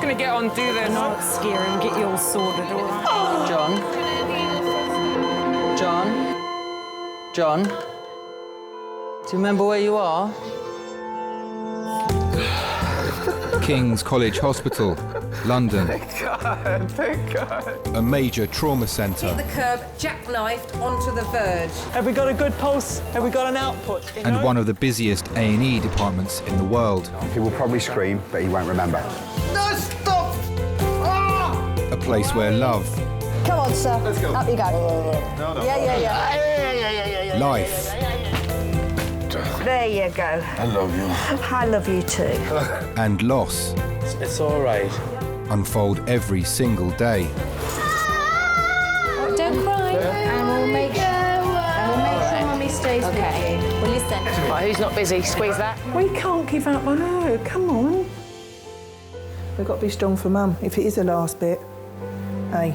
gonna get on, do this. Not scare him, get you all sorted, all right? John? Do you remember where you are? King's College Hospital, London. Thank God. A major trauma centre. Hit the curb, jackknifed onto the verge. Have we got a good pulse? Have we got an output? And one of the busiest A&E departments in the world. He will probably scream, but he won't remember. No, stop! Ah! A place where love, Come on, sir. Let's go. Up you go. No. Yeah. life, There you go. I love you. I love you too. and loss It's all right. unfold every single day. Don't cry. And we'll make sure Mummy stays with you. Well, listen. Right, who's not busy? Squeeze that. We can't give up on her, come on. We've got to be strong for Mum, if it is the last bit. Hey.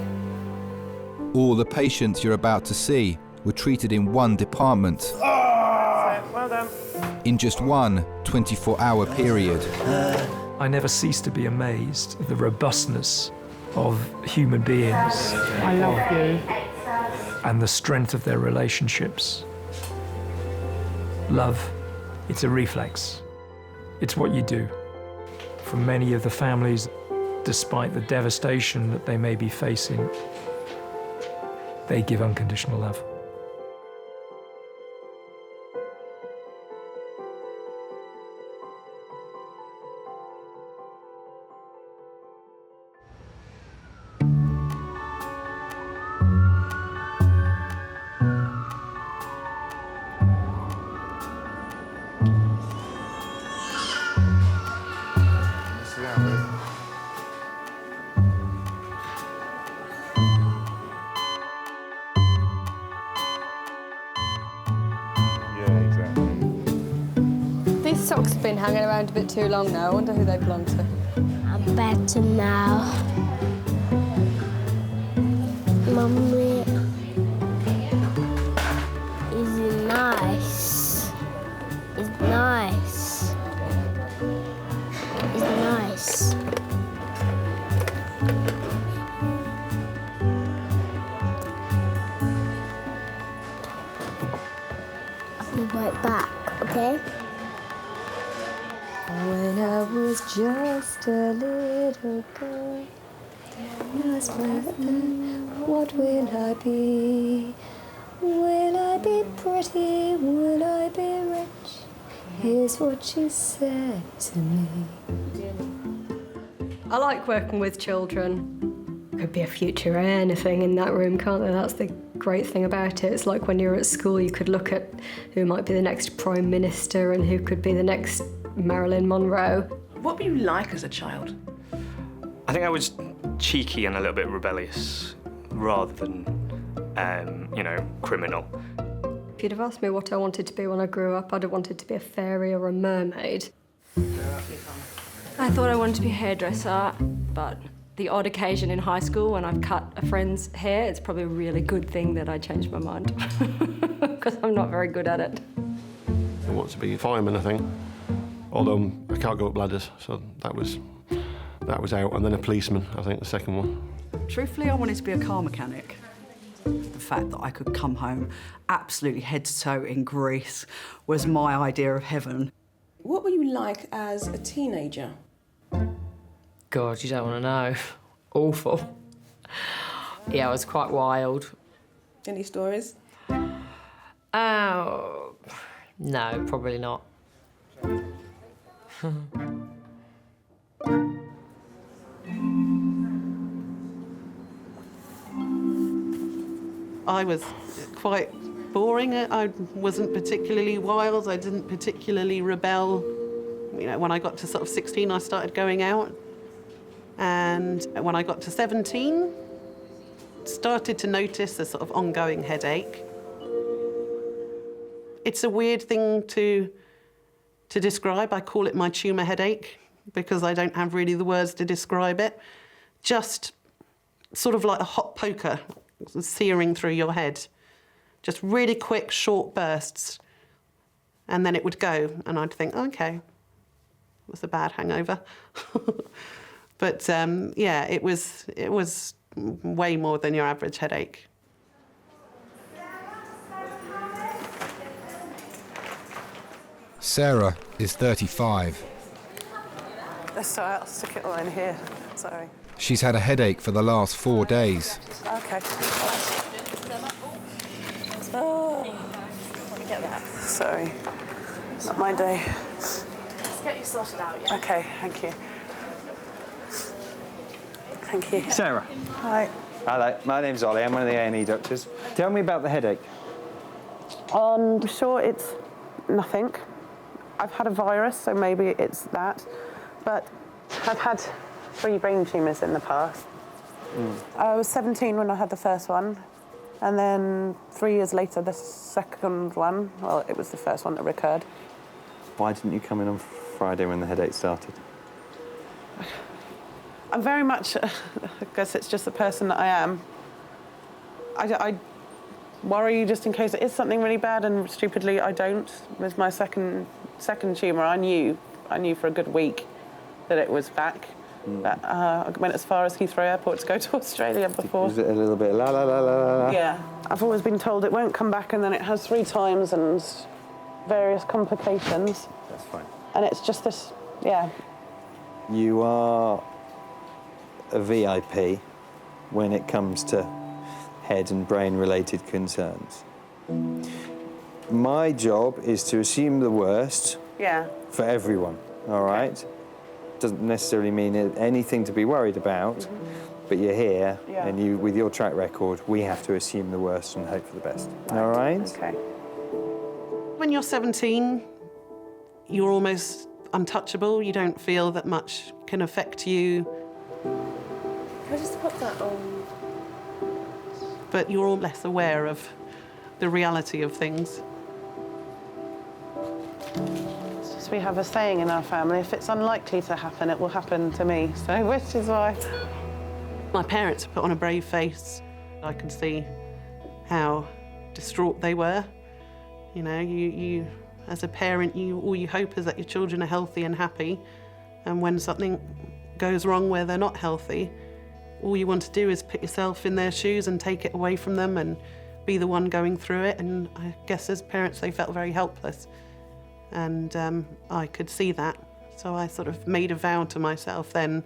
All the patients you're about to see were treated in one department. Well done. In just one 24-hour period. I never cease to be amazed at the robustness of human beings. I love you. And the strength of their relationships. Love, it's a reflex. It's what you do. For many of the families, despite the devastation that they may be facing, they give unconditional love. These socks have been hanging around a bit too long now. I wonder who they belong to. I'm better now. Mummy is nice. It's nice. It's nice. I'll be right back, okay? When I was just a little girl, what will I be? Will I be pretty? Will I be rich? Here's what she said to me. I like working with children. Could be a future anything in that room, can't there? That's the great thing about it. It's like when you're at school, you could look at who might be the next Prime Minister and who could be the next Marilyn Monroe. What were you like as a child? I think I was cheeky and a little bit rebellious, rather than, criminal. If you'd have asked me what I wanted to be when I grew up, I'd have wanted to be a fairy or a mermaid. I thought I wanted to be a hairdresser, but the odd occasion in high school when I've cut a friend's hair, it's probably a really good thing that I changed my mind, because I'm not very good at it. I want to be a fireman, I think. Although I can't go up ladders, so that was out. And then a policeman, I think, the second one. Truthfully, I wanted to be a car mechanic. The fact that I could come home absolutely head to toe in grease was my idea of heaven. What were you like as a teenager? God, you don't want to know. Awful. Yeah, I was quite wild. Any stories? Oh, no, probably not. I was quite boring. I wasn't particularly wild. I didn't particularly rebel. You know, when I got to sort of 16, I started going out. And when I got to 17, started to notice a sort of ongoing headache. It's a weird thing to describe. I call it my tumour headache because I don't have really the words to describe it. Just sort of like a hot poker searing through your head. Just really quick, short bursts. And then it would go, and I'd think, okay, it was a bad hangover. But yeah, it was way more than your average headache. Sarah is 35. Sorry, I'll stick it all in here. Sorry. She's had a headache for the last 4 days. Okay. Oh, let me get that. Sorry, not my day. Let's get you sorted out, yeah? Okay, thank you. Thank you. Sarah. Hi. Hello, my name's Ollie. I'm one of the A&E doctors. Tell me about the headache. I'm sure it's nothing. I've had a virus, so maybe it's that. But I've had 3 brain tumours in the past. I was 17 when I had the first one, and then 3 years later, the second one. Well, it was the first one that recurred. Why didn't you come in on Friday when the headache started? I'm very much, I guess it's just the person that I am. I worry just in case it is something really bad, and stupidly I don't. With my second tumour, I knew for a good week that it was back. But, I went as far as Heathrow Airport to go to Australia before. Was it a little bit la la la la la? Yeah. I've always been told it won't come back, and then it has 3 times and various complications. That's fine. And it's just this, yeah. You are a VIP when it comes to head and brain related concerns. My job is to assume the worst for everyone, all right? Doesn't necessarily mean anything to be worried about, but you're here and you, with your track record, we have to assume the worst and hope for the best, all right? Okay. When you're 17, you're almost untouchable. You don't feel that much can affect you. Can I just put that on? But you're all less aware of the reality of things. We have a saying in our family, if it's unlikely to happen, it will happen to me. So, which is why. My parents put on a brave face. I could see how distraught they were. You know, you as a parent, all you hope is that your children are healthy and happy. And when something goes wrong where they're not healthy, all you want to do is put yourself in their shoes and take it away from them and be the one going through it. And I guess as parents, they felt very helpless. And I could see that. So I sort of made a vow to myself then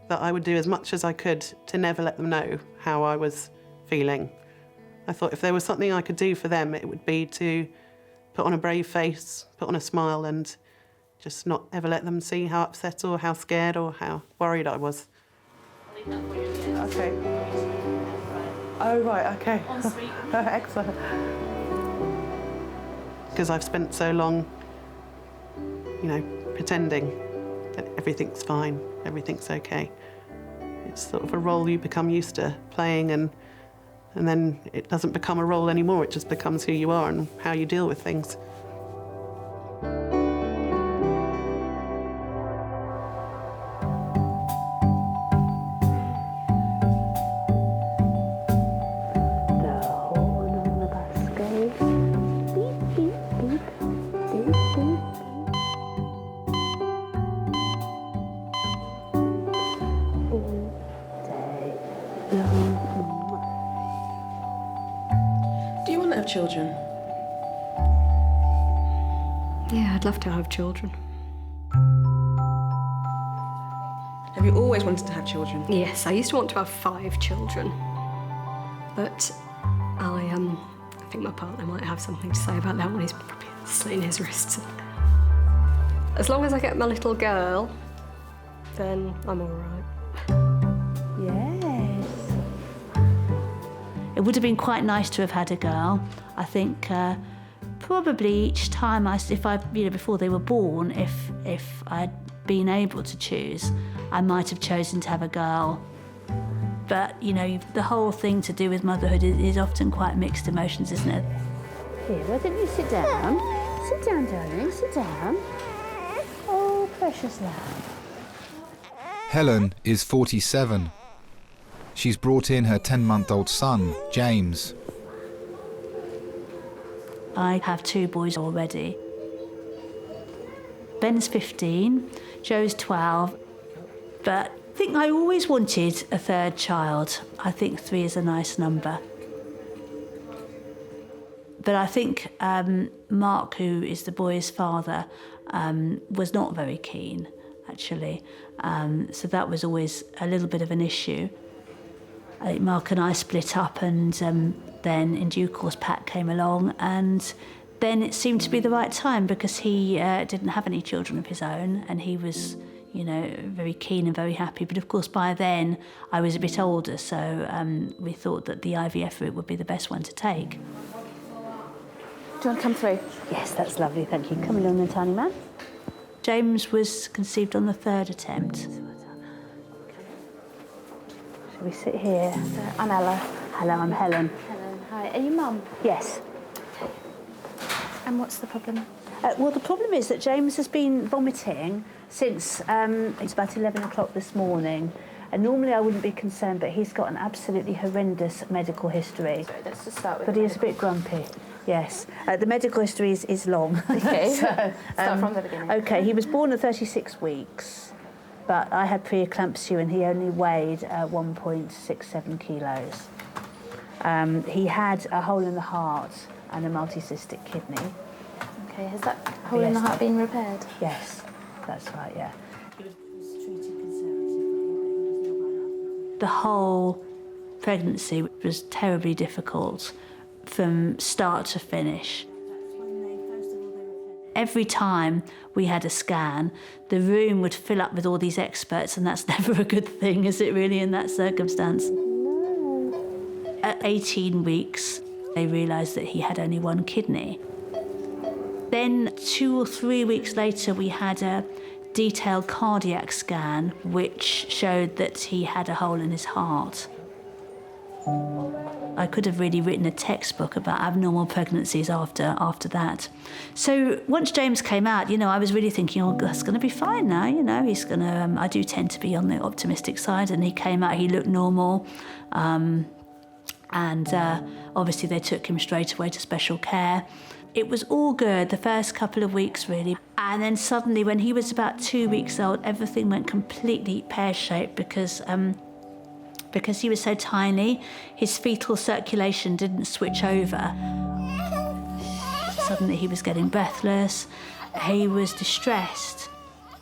that I would do as much as I could to never let them know how I was feeling. I thought if there was something I could do for them, it would be to put on a brave face, put on a smile, and just not ever let them see how upset or how scared or how worried I was. Okay. Oh, right, okay. Excellent. Because I've spent so long, you know, pretending that everything's fine, everything's okay. It's sort of a role you become used to playing, and then it doesn't become a role anymore, it just becomes who you are and how you deal with things. Do you want to have children? Yeah, I'd love to have children. Have you always wanted to have children? Yes, I used to want to have 5 children. But I think my partner might have something to say about that one. He's probably slitting his wrists. As long as I get my little girl, then I'm all right. Yes. It would have been quite nice to have had a girl. I think probably each time before they were born, if I'd been able to choose, I might have chosen to have a girl. But, you know, the whole thing to do with motherhood is often quite mixed emotions, isn't it? Here, why don't you sit down? Sit down, darling, sit down. Oh, precious love. Helen is 47. She's brought in her 10-month-old son, James. I have 2 boys already. Ben's 15, Joe's 12, but I think I always wanted a third child. I think 3 is a nice number. But I think Mark, who is the boy's father, was not very keen, actually. So that was always a little bit of an issue. I think Mark and I split up, and then in due course Pat came along, and then it seemed to be the right time because he didn't have any children of his own, and he was, you know, very keen and very happy. But of course by then I was a bit older, so we thought that the IVF route would be the best one to take. Do you want to come through? Yes, that's lovely, thank you. Come along then, tiny man. James was conceived on the 3rd attempt. Shall we sit here? I'm Ella. Hello, I'm Helen. Helen, hi. Are you mum? Yes. And what's the problem? Well, the problem is that James has been vomiting since it's about 11 o'clock this morning. And normally I wouldn't be concerned, but he's got an absolutely horrendous medical history. So let's just start with. But he is a bit grumpy. Yes, the medical history is long. Okay, so, start from the beginning. Okay, he was born at 36 weeks, but I had preeclampsia and he only weighed 1.67 kilos. He had a hole in the heart and a multicystic kidney. Okay, has that hole in the heart been repaired? Yes, that's right, yeah. The whole pregnancy was terribly difficult from start to finish. Every time we had a scan, the room would fill up with all these experts, and that's never a good thing, is it really, in that circumstance? No. At 18 weeks, they realised that he had only one kidney. Then 2 or 3 weeks later, we had a detailed cardiac scan, which showed that he had a hole in his heart. I could have really written a textbook about abnormal pregnancies after that. So once James came out, you know, I was really thinking, oh, that's going to be fine now, you know, he's going to... I do tend to be on the optimistic side, and he came out, he looked normal. Obviously they took him straight away to special care. It was all good the first couple of weeks, really. And then suddenly, when he was about 2 weeks old, everything went completely pear-shaped because he was so tiny, his fetal circulation didn't switch over. Suddenly he was getting breathless, he was distressed.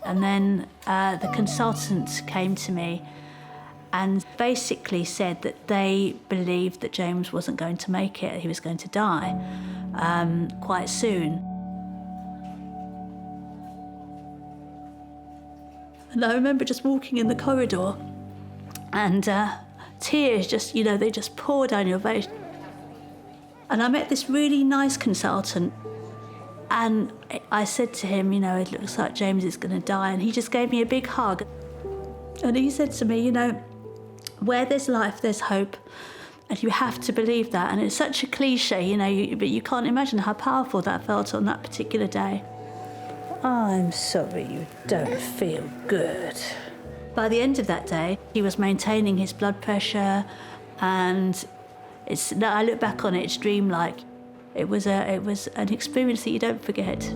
And then the consultant came to me and basically said that they believed that James wasn't going to make it, he was going to die quite soon. And I remember just walking in the corridor and tears just, you know, they just pour down your face. And I met this really nice consultant, and I said to him, you know, it looks like James is going to die, and he just gave me a big hug. And he said to me, you know, where there's life, there's hope, and you have to believe that. And it's such a cliche, you know, but you can't imagine how powerful that felt on that particular day. I'm sorry you don't feel good. By the end of that day, he was maintaining his blood pressure, and I look back on it, it's dreamlike. It was an experience that you don't forget.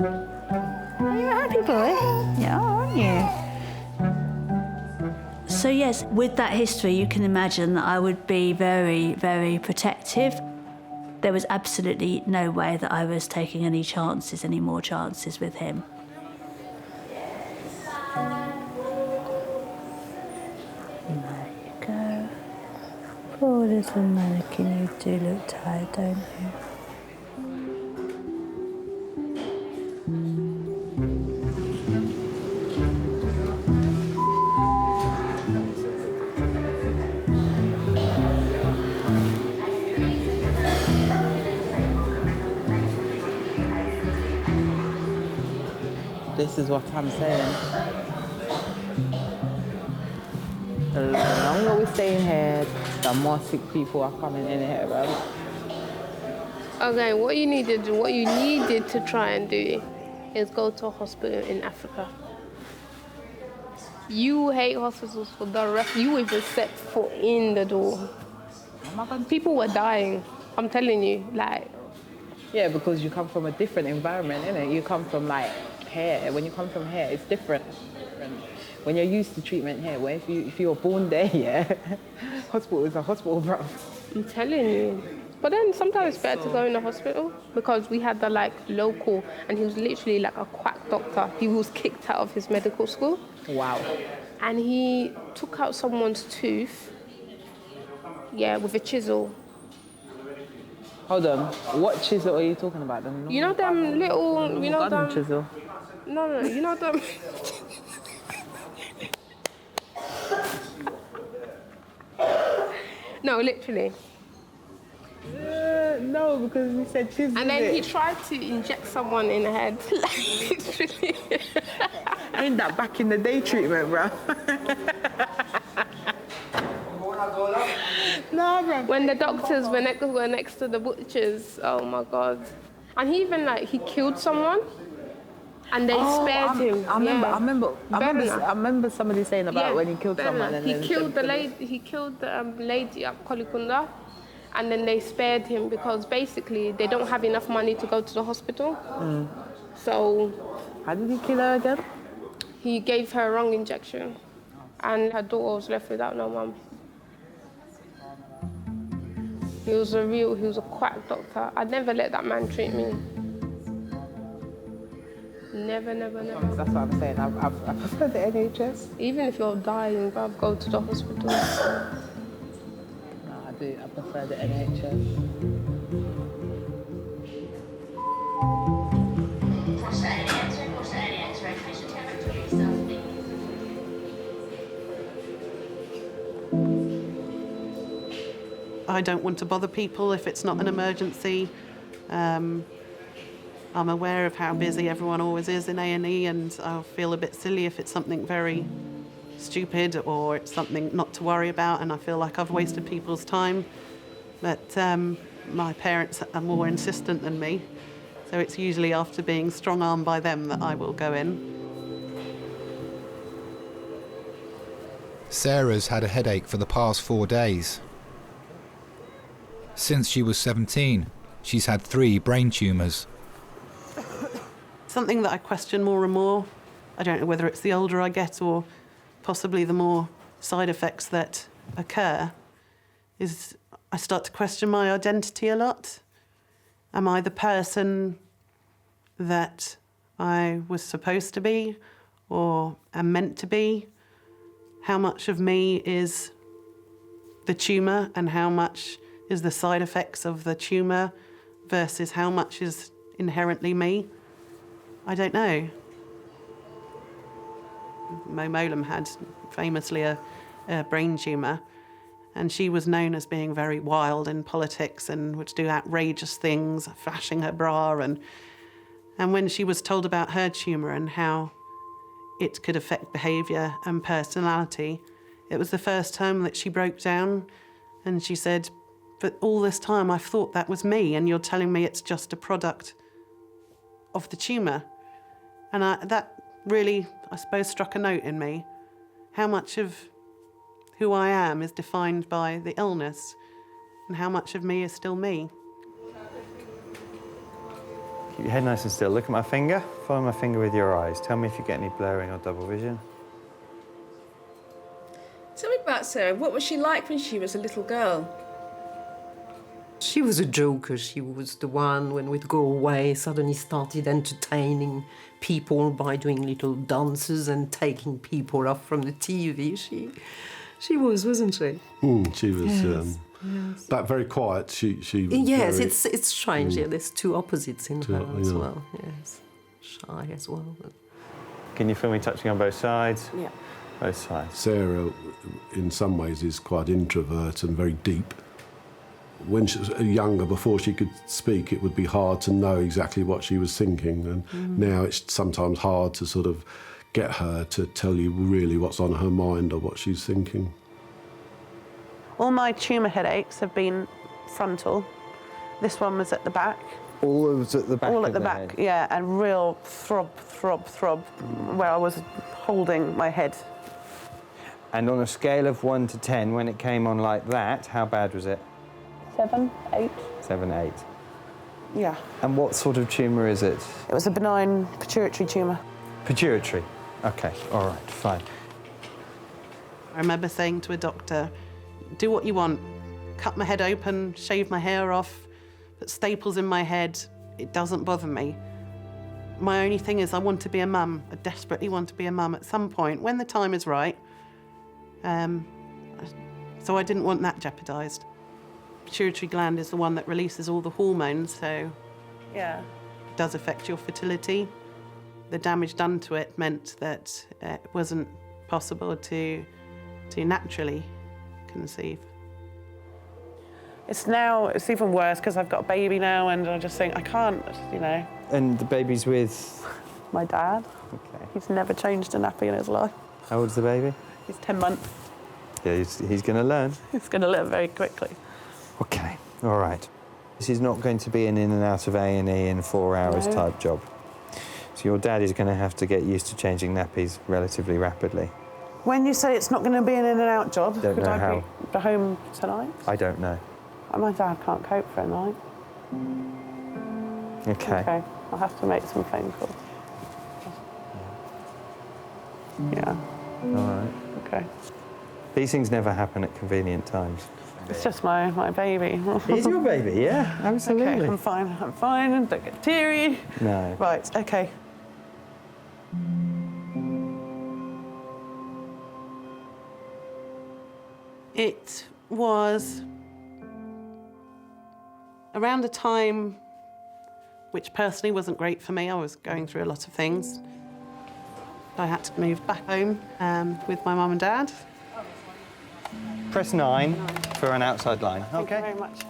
Are you a happy boy? Yeah, aren't you? So yes, with that history, you can imagine that I would be very, very protective. There was absolutely no way that I was taking any more chances with him. There you go. Poor little mannequin, you do look tired, don't you? This is what I'm saying. The longer we stay in here, the more sick people are coming in here, bro. Okay, what you needed to try and do is go to a hospital in Africa. You hate hospitals for the rest. You even set foot in the door. People were dying. I'm telling you, like. Yeah, because you come from a different environment, innit? You come from like here, when you come from here, it's different. When you're used to treatment here, where if you're born there, yeah, hospital is a hospital, bro. I'm telling you. But then sometimes it's better to go in the hospital because we had the local, and he was literally like a quack doctor. He was kicked out of his medical school. Wow. And he took out someone's tooth, with a chisel. Hold on, what chisel are you talking about? You know them little, you know them... chisel? No, you know them... No, literally. No, because he said chisel. And then he tried to inject someone in the head. Literally. Ain't that back in the day treatment, bro? No, bro. When the doctors were next to the butchers, oh my God. And he even he killed someone. And they spared him. I remember somebody saying about when he killed someone. And he killed the lady. He killed the lady at Kolikunda, and then they spared him because basically they don't have enough money to go to the hospital. So. How did he kill her again? He gave her a wrong injection, and her daughter was left without no mum. He was a quack doctor. I'd never let that man treat me. Never. That's what I'm saying. I prefer the NHS. Even if you're dying, go to the hospital. No, I do. I prefer the NHS. I don't want to bother people if it's not an emergency. I'm aware of how busy everyone always is in A&E, and I'll feel a bit silly if it's something very stupid or it's something not to worry about, and I feel like I've wasted people's time. But my parents are more insistent than me, so it's usually after being strong-armed by them that I will go in. Sarah's had a headache for the past 4 days. Since she was 17, she's had 3 brain tumours. Something that I question more and more, I don't know whether it's the older I get or possibly the more side effects that occur, is I start to question my identity a lot. Am I the person that I was supposed to be or am meant to be? How much of me is the tumour and how much is the side effects of the tumour versus how much is inherently me? I don't know. Mo Mowlam had famously a brain tumour, and she was known as being very wild in politics and would do outrageous things, flashing her bra, and when she was told about her tumour and how it could affect behaviour and personality, it was the first time that she broke down, and she said, "But all this time I've thought that was me, and you're telling me it's just a product of the tumour." And that really, I suppose, struck a note in me. How much of who I am is defined by the illness, and how much of me is still me. Keep your head nice and still. Look at my finger. Follow my finger with your eyes. Tell me if you get any blurring or double vision. Tell me about Sarah. What was she like when she was a little girl? She was a joker. She was the one, when we'd go away, suddenly started entertaining people by doing little dances and taking people off from the TV. She was, wasn't she? She was. Yes. But very quiet. She was yes, very, it's strange. Yeah, there's 2 opposites in her as well. Yes, shy as well. But... Can you feel me touching on both sides? Yeah. Both sides. Sarah, in some ways, is quite introvert and very deep. When she was younger, before she could speak, it would be hard to know exactly what she was thinking, and now it's sometimes hard to sort of get her to tell you really what's on her mind or what she's thinking. All my tumour headaches have been frontal. This one was at the back. All was at the back. All at the back, yeah, and real throb, where I was holding my head. And on a scale of 1 to 10, when it came on like that, how bad was it? 7, 8. 7, 8. Yeah. And what sort of tumour is it? It was a benign pituitary tumour. Pituitary? OK, all right, fine. I remember saying to a doctor, do what you want. Cut my head open, shave my hair off, put staples in my head. It doesn't bother me. My only thing is I want to be a mum. I desperately want to be a mum at some point, when the time is right. So I didn't want that jeopardised. Pituitary gland is the one that releases all the hormones, so yeah, it does affect your fertility. The damage done to it meant that it wasn't possible to naturally conceive. It's even worse because I've got a baby now and I just think I can't, you know. And the baby's with? My dad. Okay. He's never changed a nappy in his life. How old's the baby? He's 10 months. Yeah, he's going to learn. He's going to learn very quickly. Okay, all right. This is not going to be an in and out of A&E in 4 hours type job. So your dad is going to have to get used to changing nappies relatively rapidly. When you say it's not going to be an in and out job, Don't could know I how. be home tonight? I don't know. My dad can't cope for a night. Okay. Okay, I'll have to make some phone calls. Yeah. All right. Okay. These things never happen at convenient times. It's just my baby. It's your baby, yeah, absolutely. Okay, I'm fine, don't get teary. No. Right, okay. It was around a time which personally wasn't great for me. I was going through a lot of things. I had to move back home with my mum and dad. Press 9 for an outside line. Thank you very much.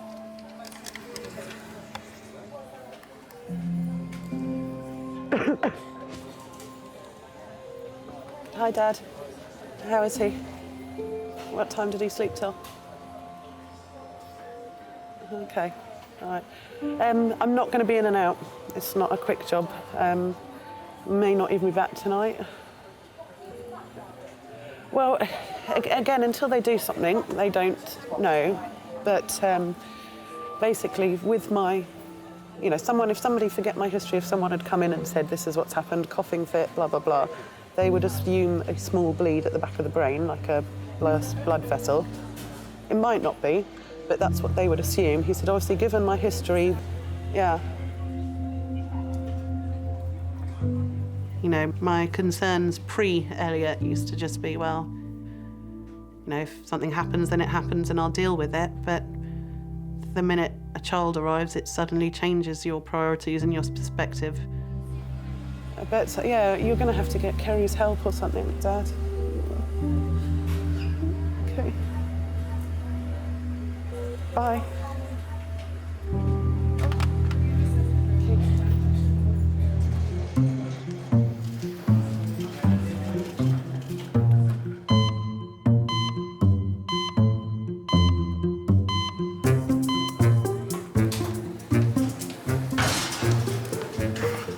Hi, Dad. How is he? What time did he sleep till? Okay, all right. I'm not going to be in and out. It's not a quick job. May not even be back tonight. Well, again, until they do something, they don't know. But basically, with my, you know, if somebody forget my history, if someone had come in and said, this is what's happened, coughing fit, blah, blah, blah, they would assume a small bleed at the back of the brain, like a blood vessel. It might not be, but that's what they would assume. He said, obviously, given my history, yeah. You know, my concerns pre-Elliot used to just be, well, you know, if something happens, then it happens and I'll deal with it. But the minute a child arrives, it suddenly changes your priorities and your perspective. But, yeah, you're going to have to get Kerry's help or something, Dad. Okay. Bye.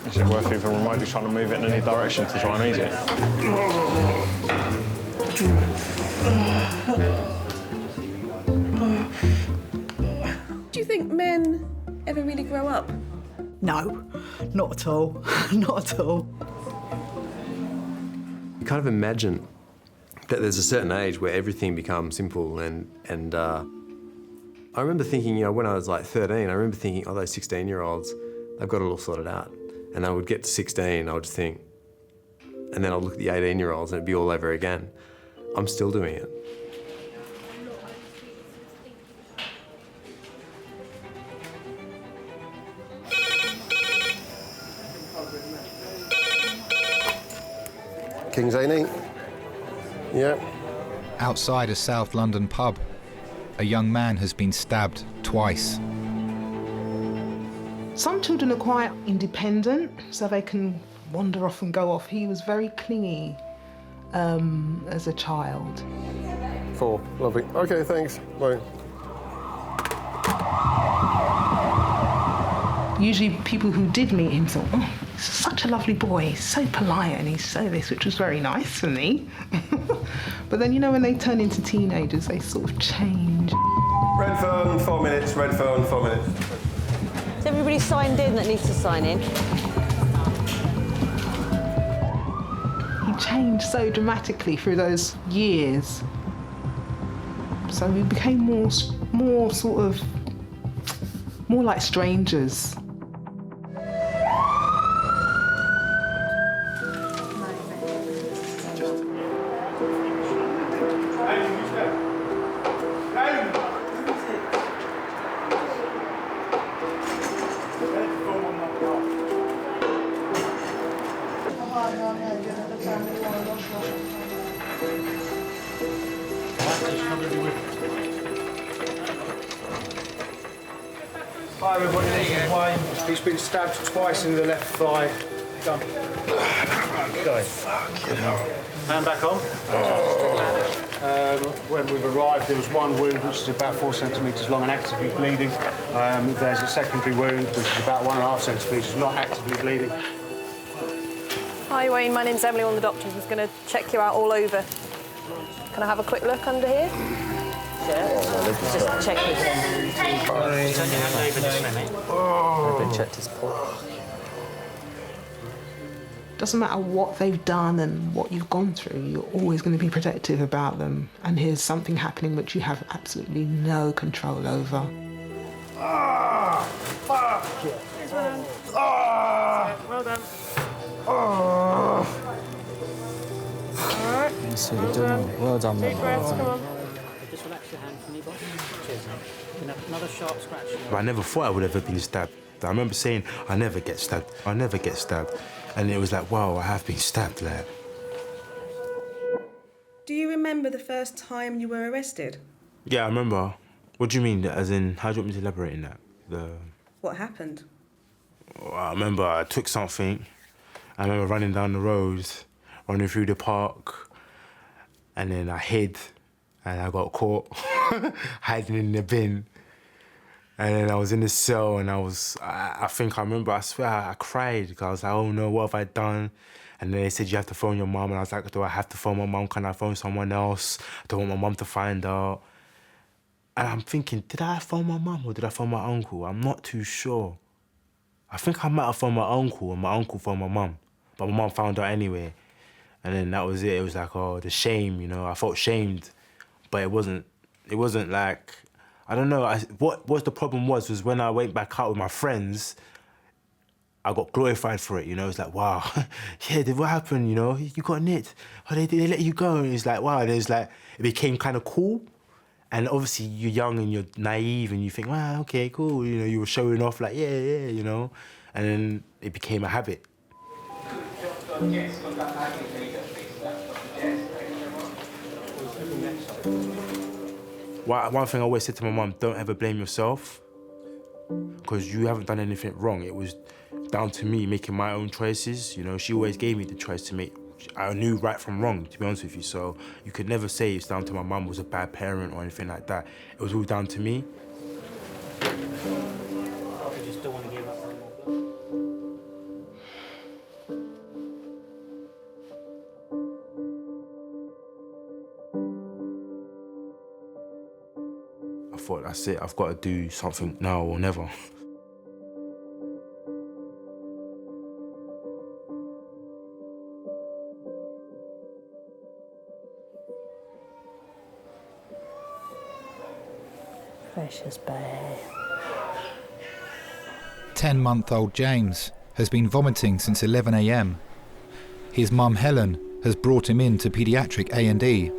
Is it worth even remotely trying to move it in any direction to try and ease it? Do you think men ever really grow up? No, not at all. Not at all. You kind of imagine that there's a certain age where everything becomes simple and I remember thinking, you know, when I was like 13, I remember thinking, oh, those 16-year-olds, they've got it all sorted out. And I would get to 16, I would think, and then I'd look at the 18-year-olds and it'd be all over again. I'm still doing it. King's A&E. Yeah. Outside a South London pub, a young man has been stabbed twice. Some children are quite independent, so they can wander off and go off. He was very clingy as a child. 4, lovely. Okay, thanks. Bye. Usually people who did meet him thought, oh, he's such a lovely boy, he's so polite and he's so this, which was very nice for me. But then, you know, when they turn into teenagers, they sort of change. Red phone, 4 minutes. Red phone, 4 minutes. everybody signed in that needs to sign in? He changed so dramatically through those years. So we became more like strangers. Hi everybody, this is Wayne. He's been stabbed twice in the left thigh. Done. Okay. Fucking hell. Hand back on. When we've arrived, there was one wound which is about 4 centimetres long and actively bleeding. There's a secondary wound which is about 1.5 centimetres, not actively bleeding. Hi Wayne, my name's Emily, one of the doctors who's going to check you out all over. Can I have a quick look under here? Just check this. Turn your hand over this minute. I've checked his pulse. Doesn't matter what they've done and what you've gone through, you're always going to be protective about them. And here's something happening which you have absolutely no control over. Ah! Fuck! Here's one hand. Ah! Well done. Ah! All right. Well done, Deep breaths, come on. Just relax your hand for me, boss. Cheers. Another sharp scratch. I never thought I would ever been stabbed. I remember saying, I never get stabbed. I never get stabbed. And it was like, wow, I have been stabbed, like. Do you remember the first time you were arrested? Yeah, I remember. What do you mean? As in, how do you want me to elaborate in that? What happened? I remember I took something. I remember running down the road, running through the park, and then I hid, and I got caught hiding in the bin. And then I was in the cell, and I remember, I swear, I cried, because I was like, oh no, what have I done? And then they said, you have to phone your mum, and I was like, do I have to phone my mum? Can I phone someone else? I don't want my mum to find out. And I'm thinking, did I phone my mum or did I phone my uncle? I'm not too sure. I think I might have phoned my uncle, and my uncle phoned my mum. But my mum found out anyway. And then that was it. It was like, oh, the shame, you know. I felt shamed, but it wasn't like, I don't know. What the problem was when I went back out with my friends, I got glorified for it, you know. It's like, wow, yeah, what happened, you know? You got nicked. Oh, they let you go. And it's like, wow. And it became kind of cool. And obviously you're young and you're naive and you think, wow, okay, cool. You know, you were showing off like, yeah, you know. And then it became a habit. One thing I always said to my mum, don't ever blame yourself, because you haven't done anything wrong. It was down to me making my own choices. You know, she always gave me the choice to make. I knew right from wrong, to be honest with you. So you could never say it's down to my mum was a bad parent or anything like that. It was all down to me. You just don't want to give up anymore. I thought, that's it, I've got to do something now or never. Precious babe. 10-month-old James has been vomiting since 11 a.m. His mum Helen has brought him in to paediatric A&E.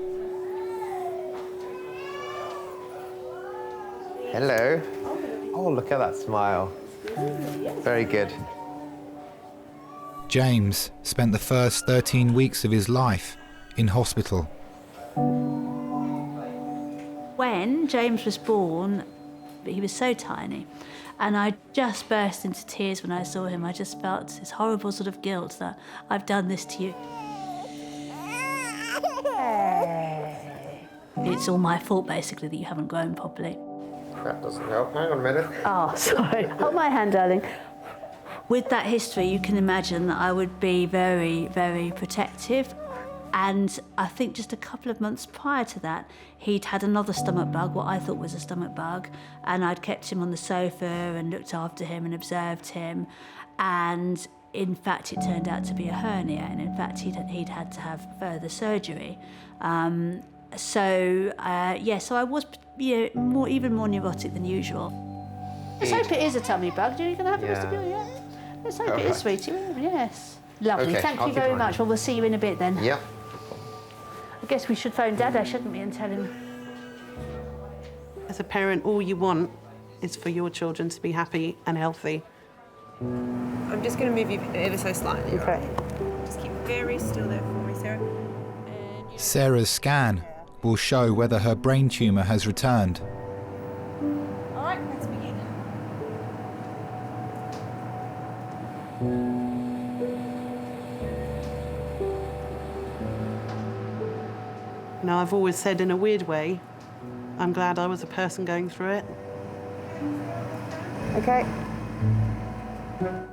Hello. Oh, look at that smile. Very good. James spent the first 13 weeks of his life in hospital. When James was born, he was so tiny, and I just burst into tears when I saw him. I just felt this horrible sort of guilt that I've done this to you. It's all my fault, basically, that you haven't grown properly. That doesn't help. Hang on a minute. Oh, sorry. Hold my hand, darling. With that history, you can imagine that I would be very, very protective. And I think just a couple of months prior to that, he'd had another stomach bug, what I thought was a stomach bug, and I'd kept him on the sofa and looked after him and observed him. And in fact, it turned out to be a hernia, and in fact, he'd had to have further surgery. So I was even more neurotic than usual. Let's hope it is a tummy bug. Are you going to have the rest of your Let's hope it is, sweetie. Yes. Lovely. Okay, Thank I'll you keep very an eye much. Well, we'll see you in a bit then. Yep. I guess we should phone Dada, shouldn't we, and tell him. As a parent, all you want is for your children to be happy and healthy. I'm just going to move you ever so slightly. Okay. Just keep very still there for me, Sarah. Sarah's scan will show whether her brain tumour has returned. All right, let's begin. Now, I've always said in a weird way, I'm glad I was a person going through it. Okay.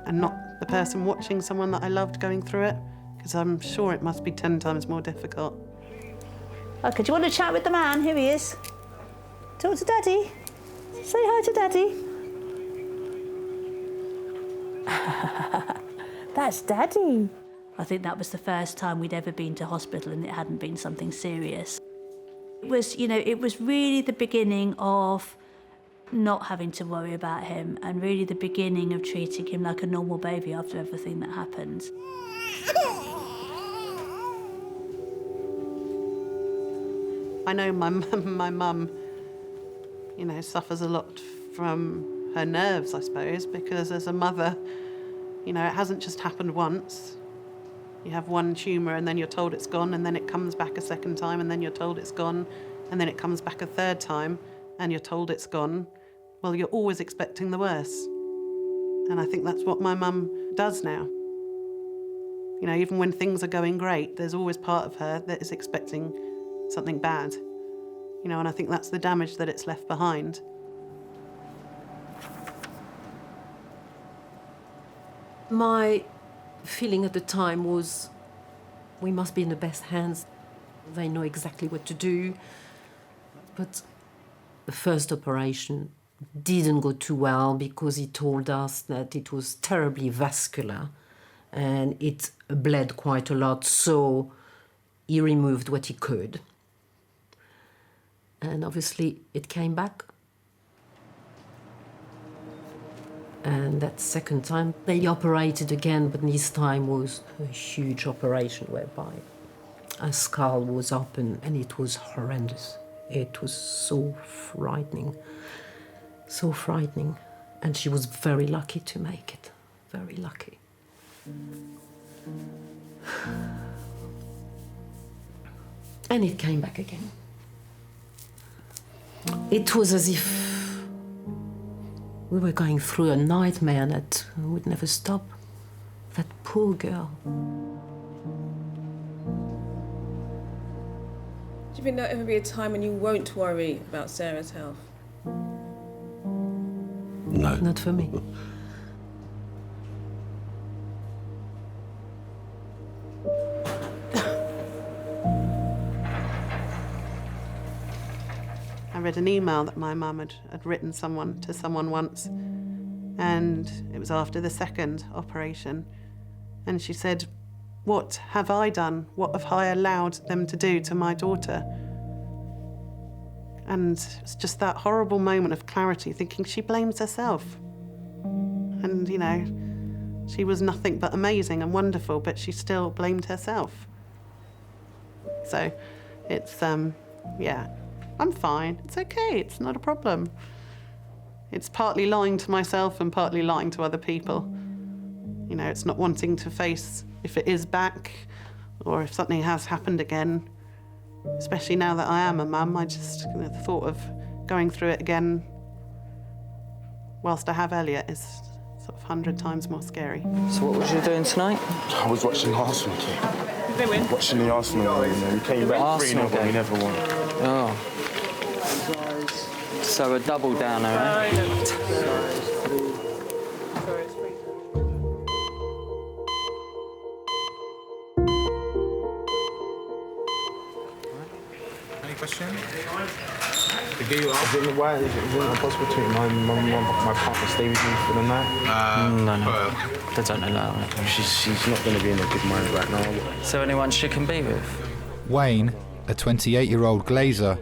And not the person watching someone that I loved going through it, because I'm sure it must be 10 times more difficult. Okay, do you want to chat with the man? Here he is. Talk to Daddy. Say hi to Daddy. That's Daddy. I think that was the first time we'd ever been to hospital and it hadn't been something serious. It was, it was really the beginning of not having to worry about him and really the beginning of treating him like a normal baby after everything that happened. I know my mum, suffers a lot from her nerves, I suppose, because as a mother, it hasn't just happened once. You have one tumour and then you're told it's gone, and then it comes back a second time and then you're told it's gone, and then it comes back a third time and you're told it's gone. Well, you're always expecting the worst. And I think that's what my mum does now. Even when things are going great, there's always part of her that is expecting something bad. And I think that's the damage that it's left behind. My feeling at the time was we must be in the best hands. They know exactly what to do. But the first operation didn't go too well because he told us that it was terribly vascular and it bled quite a lot, so he removed what he could. And obviously it came back. And that second time, they operated again, but this time was a huge operation whereby a skull was open and it was horrendous. It was so frightening, so frightening. And she was very lucky to make it, very lucky. And it came back again. It was as if we were going through a nightmare that would never stop. That poor girl. Do you think there'll ever be a time when you won't worry about Sarah's health? No. Not for me. I read an email that my mum had written to someone once, and it was after the second operation. And she said, "What have I done? What have I allowed them to do to my daughter?" And it's just that horrible moment of clarity, thinking she blames herself. And, she was nothing but amazing and wonderful, but she still blamed herself. So it's, I'm fine. It's okay. It's not a problem. It's partly lying to myself and partly lying to other people. It's not wanting to face if it is back or if something has happened again. Especially now that I am a mum, the thought of going through it again whilst I have Elliot is sort of 100 times more scary. So what was you doing tonight? I was watching Arsenal game. Did they win? Watching the Arsenal game, and we came back 3-0, but we never won. Oh. So a double downer, eh? question? Is it possible to my partner stay with me for the night? No. They don't allow it. She's not going to be in a good mind right now. Is there anyone she can be with? Wayne, a 28-year-old glazer,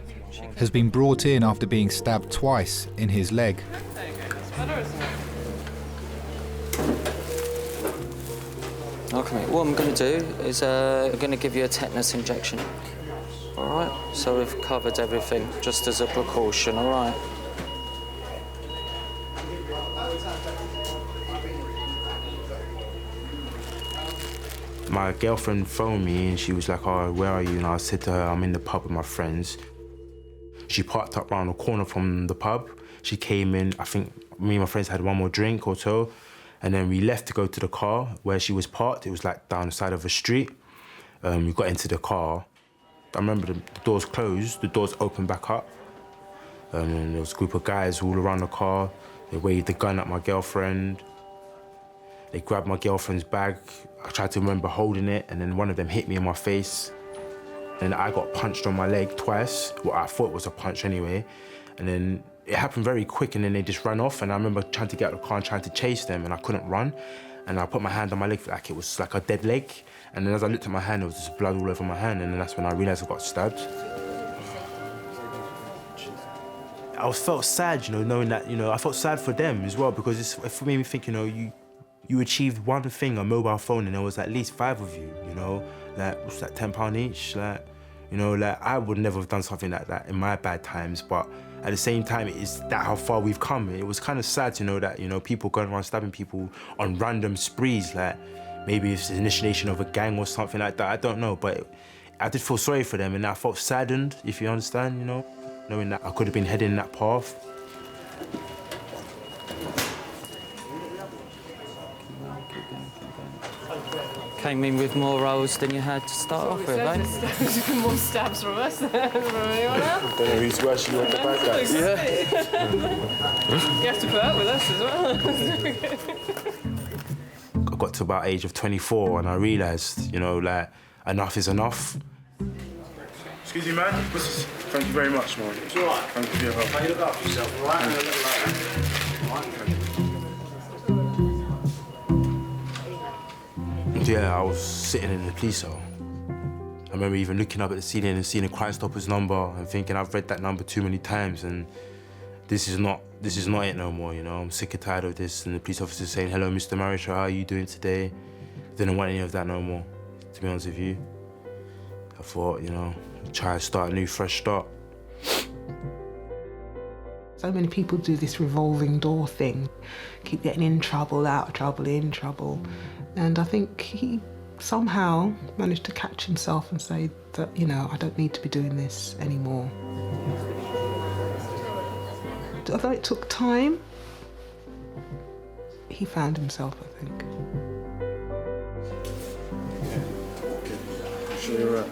has been brought in after being stabbed twice in his leg. Okay, mate. What I'm going to do is I'm going to give you a tetanus injection. All right? So we've covered everything, just as a precaution, all right? My girlfriend phoned me and she was like, oh, where are you? And I said to her, I'm in the pub with my friends. She parked up around the corner from the pub. She came in, I think me and my friends had one more drink or so, and then we left to go to the car where she was parked. It was like down the side of a street. We got into the car. I remember the doors closed, the doors opened back up. And there was a group of guys all around the car. They waved the gun at my girlfriend. They grabbed my girlfriend's bag. I tried to remember holding it, and then one of them hit me in my face. And I got punched on my leg twice. Well, I thought it was a punch anyway. And then it happened very quick, and then they just ran off. And I remember trying to get out of the car and trying to chase them, and I couldn't run. And I put my hand on my leg like it was like a dead leg. And then as I looked at my hand, there was just blood all over my hand. And then that's when I realized I got stabbed. I felt sad, knowing that, I felt sad for them as well, because it made me think, you achieved one thing, a mobile phone, and there was at least 5 of you, like, what's that, £10 each? Like, I would never have done something like that in my bad times, but at the same time, it's that how far we've come. It was kind of sad to know that, people going around stabbing people on random sprees, like, maybe it's the initiation of a gang or something like that, I don't know, but I did feel sorry for them, and I felt saddened, if you understand, knowing that I could have been heading that path. Came in with more rolls than you had to start off with, eh? More stabs from us than from anyone else. I don't know who's worse, you or the bad guys. Yeah. You have to put up with us as well. I got to about age of 24 and I realised, like, enough is enough. Excuse me, man. Thank you very much, man. It's all right. Thank you for your help. How you look after yourself, all right? Yeah, I was sitting in the police cell. I remember even looking up at the ceiling and seeing a Crime Stoppers number and thinking I've read that number too many times and this is not it no more, I'm sick and tired of this. And the police officer saying, hello, Mr. Marisha, how are you doing today? Didn't want any of that no more, to be honest with you. I thought, try to start a new, fresh start. So many people do this revolving door thing, keep getting in trouble, out of trouble, in trouble. And I think he somehow managed to catch himself and say that, I don't need to be doing this anymore. Although it took time, he found himself, I think. Sure you're right.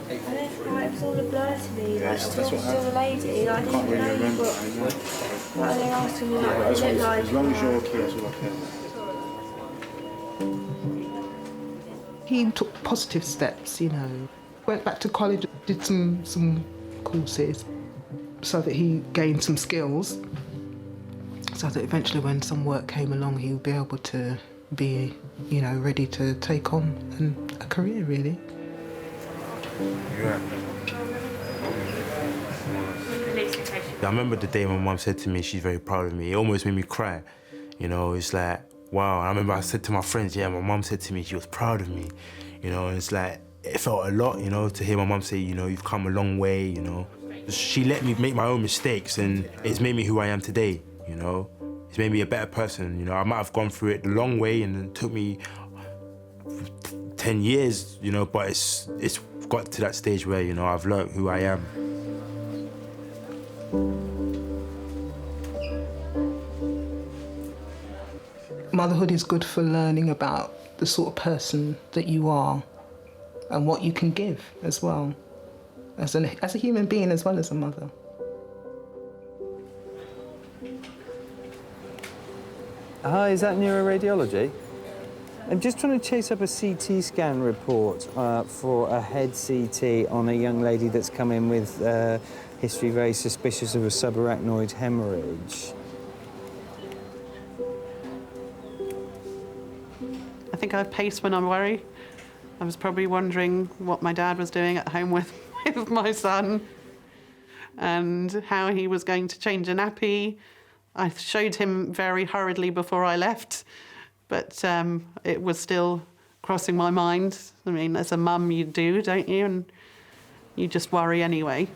It was all a blur to me. Yeah, like, that's talking what to the lady, I didn't really know remember what they asked me, like, what they looked like. as long as you're okay, that's all I care. He took positive steps, Went back to college, did some courses so that he gained some skills, so that eventually when some work came along, he would be able to be, ready to take on a career, really. Yeah. I remember the day my mum said to me she's very proud of me. It almost made me cry. It's like, wow. I remember I said to my friends, yeah, my mum said to me she was proud of me. And it's like, it felt a lot, to hear my mum say, you've come a long way, She let me make my own mistakes and it's made me who I am today, It's made me a better person, I might have gone through it the long way and it took me 10 years, but it's got to that stage where, I've learned who I am. Motherhood is good for learning about the sort of person that you are and what you can give as well, as a human being as well as a mother. Hi, is that neuroradiology? I'm just trying to chase up a CT scan report for a head CT on a young lady that's come in with history very suspicious of a subarachnoid hemorrhage. I think I pace when I worry. I was probably wondering what my dad was doing at home with my son and how he was going to change a nappy. I showed him very hurriedly before I left, but it was still crossing my mind. I mean, as a mum, you do, don't you? And you just worry anyway.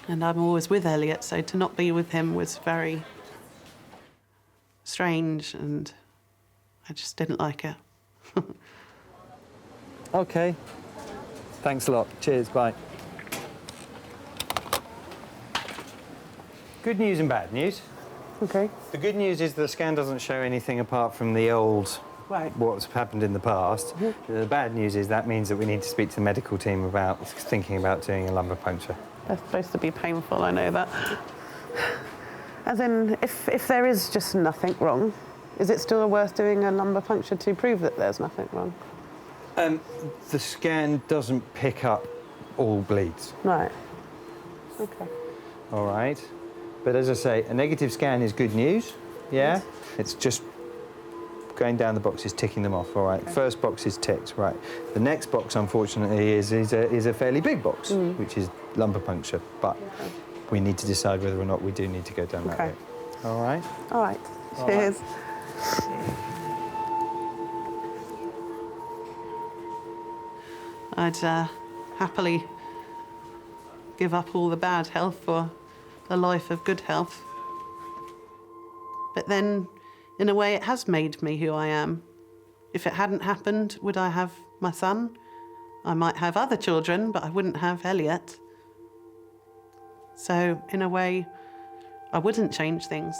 And I'm always with Elliot, so to not be with him was very strange, and I just didn't like it. OK. Thanks a lot. Cheers, bye. Good news and bad news. OK. The good news is the scan doesn't show anything apart from the old, right, what's happened in the past. The bad news is that means that we need to speak to the medical team about thinking about doing a lumbar puncture. They're supposed to be painful, I know that. As in, if there is just nothing wrong, is it still worth doing a lumbar puncture to prove that there's nothing wrong? The scan doesn't pick up all bleeds. Right. OK. All right. But as I say, a negative scan is good news, yeah? Yes. It's just going down the boxes, ticking them off, all right? Okay. First box is ticked, right. The next box, unfortunately, is a fairly big box, which is lumbar puncture, but we need to decide whether or not we do need to go down that route. All right? All right. Cheers. I'd happily give up all the bad health for a life of good health. But then, in a way, it has made me who I am. If it hadn't happened, would I have my son? I might have other children, but I wouldn't have Elliot. So, in a way, I wouldn't change things.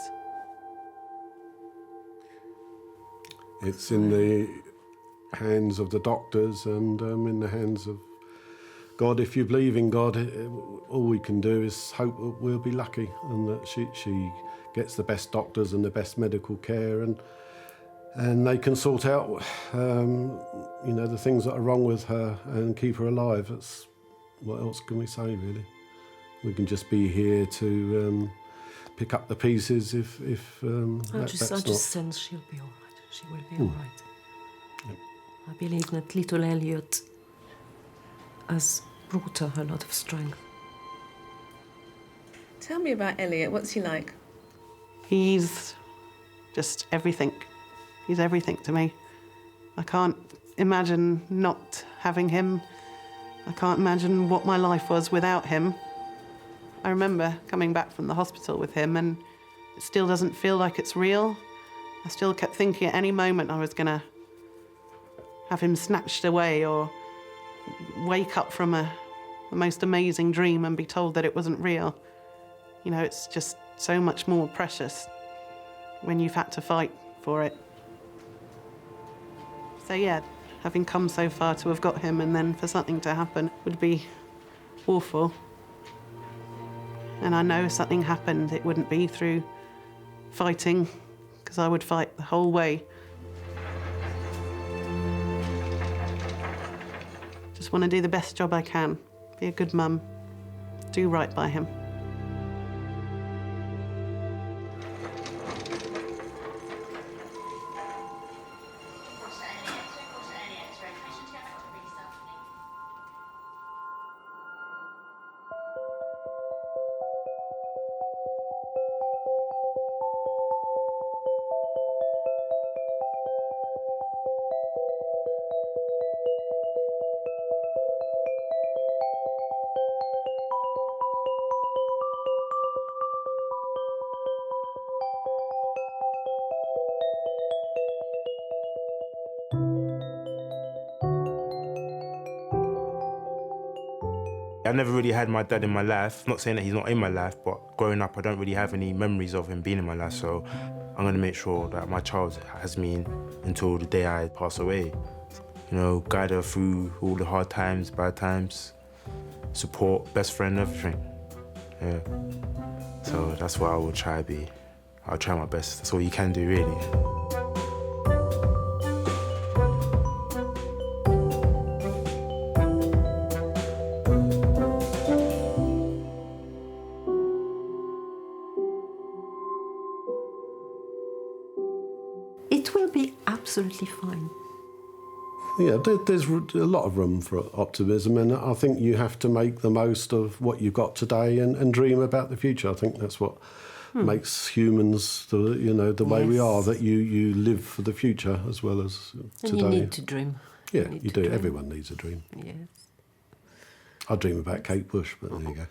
It's in the hands of the doctors and in the hands of God. If you believe in God, all we can do is hope that we'll be lucky and that she gets the best doctors and the best medical care, and they can sort out you know, the things that are wrong with her and keep her alive. That's, what else can we say, really? We can just be here to pick up the pieces if I just sense she'll be all right. She will be all right. Yep. I believe that little Elliot has brought her a lot of strength. Tell me about Elliot. What's he like? He's just everything. He's everything to me. I can't imagine not having him. I can't imagine what my life was without him. I remember coming back from the hospital with him, and it still doesn't feel like it's real. I still kept thinking at any moment I was going to have him snatched away or wake up from the most amazing dream and be told that it wasn't real. You know, it's just so much more precious when you've had to fight for it. So yeah, having come so far to have got him and then for something to happen would be awful. And I know if something happened, it wouldn't be through fighting, because I would fight the whole way. Just want to do the best job I can, be a good mum, do right by him. I never really had my dad in my life. Not saying that he's not in my life, but growing up, I don't really have any memories of him being in my life. So I'm gonna make sure that my child has me until the day I pass away. You know, guide her through all the hard times, bad times, support, best friend, everything. Yeah. So that's what I will try to be. I'll try my best. That's all you can do, really. absolutely fine. Yeah, there's a lot of room for optimism, and I think you have to make the most of what you've got today and dream about the future. I think that's what makes humans, the way we are, that you live for the future as well as today. And you need to dream. Yeah, you do. Dream. Everyone needs a dream. Yes. I dream about Kate Bush, but there you go.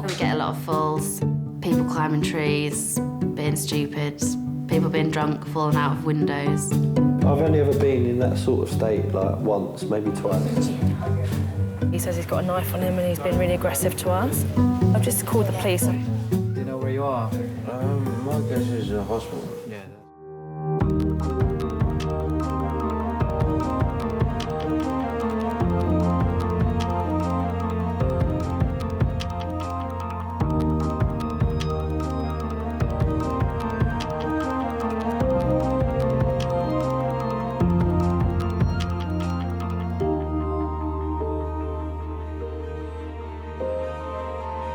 We get a lot of falls, people climbing trees, being stupid, people being drunk, falling out of windows. I've only ever been in that sort of state like once, maybe twice. He says he's got a knife on him and he's been really aggressive to us. I've just called the police. Do you know where you are? My guess is a hospital. Yeah.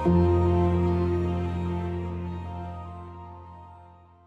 you.